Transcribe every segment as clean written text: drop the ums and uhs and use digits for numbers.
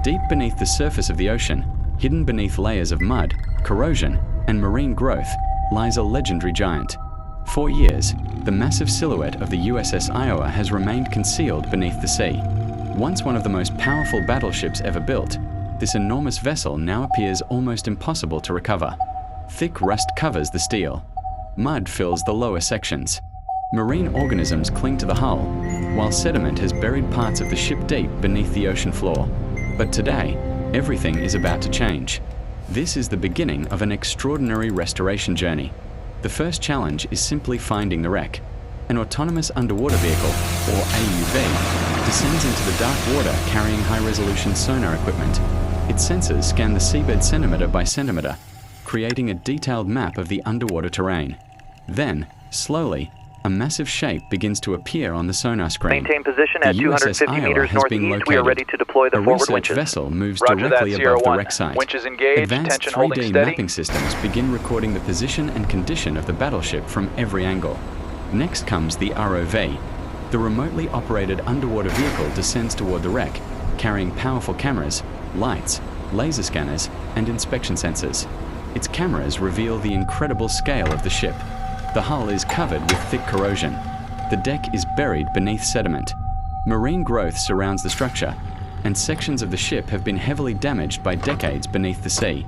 Deep beneath the surface of the ocean, hidden beneath layers of mud, corrosion, and marine growth, lies a legendary giant. For years, the massive silhouette of the USS Iowa has remained concealed beneath the sea. Once one of the most powerful battleships ever built, this enormous vessel now appears almost impossible to recover. Thick rust covers the steel. Mud fills the lower sections. Marine organisms cling to the hull, while sediment has buried parts of the ship deep beneath the ocean floor. But today, everything is about to change. This is the beginning of an extraordinary restoration journey. The first challenge is simply finding the wreck. An autonomous underwater vehicle, or AUV, descends into the dark water carrying high-resolution sonar equipment. Its sensors scan the seabed centimeter by centimeter, creating a detailed map of the underwater terrain. Then, slowly, a massive shape begins to appear on the sonar screen. Maintain position at The 250 USS Iowa meters has been northeast. We are ready to deploy the A forward research winches. vessel moves Roger directly that, above the Sierra wreck site. Winches engaged, Advanced tension holding 3D steady. mapping systems begin recording the position and condition of the battleship from every angle. Next comes the ROV. The remotely operated underwater vehicle descends toward the wreck, carrying powerful cameras, lights, laser scanners, and inspection sensors. Its cameras reveal the incredible scale of the ship. The hull is covered with thick corrosion. The deck is buried beneath sediment. Marine growth surrounds the structure, and sections of the ship have been heavily damaged by decades beneath the sea.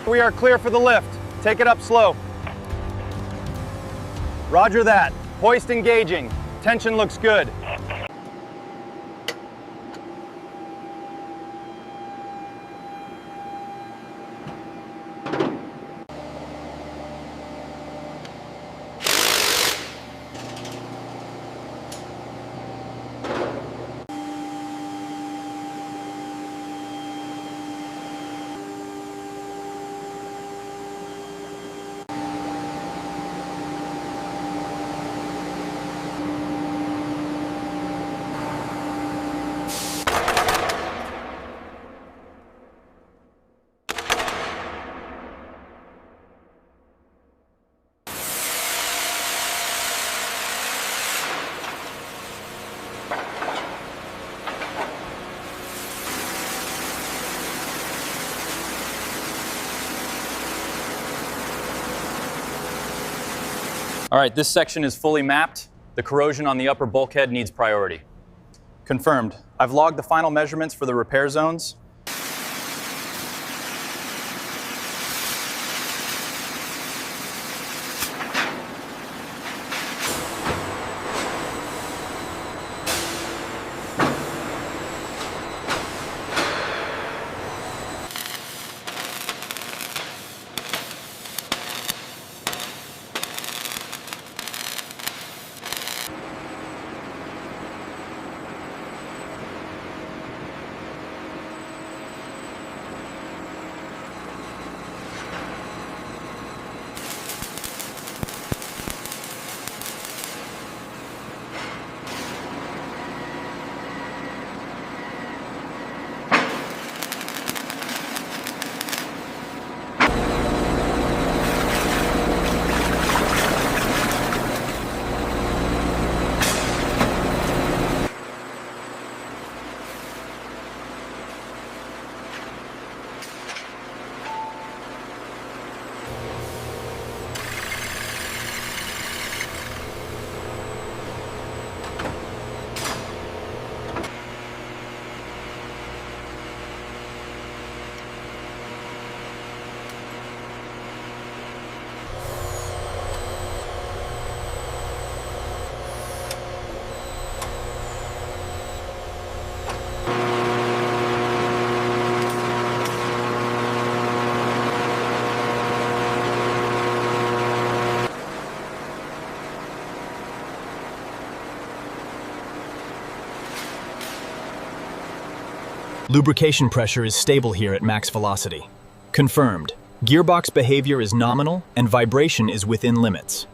We are clear for the lift. Take it up slow. Roger that. Hoist engaging. Tension looks good. All right, this section is fully mapped. The corrosion on the upper bulkhead needs priority. Confirmed. I've logged the final measurements for the repair zones. Lubrication pressure is stable here at max velocity. Confirmed. Gearbox behavior is nominal and vibration is within limits.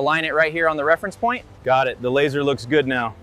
align it right here on the reference point. Got it. The laser looks good now.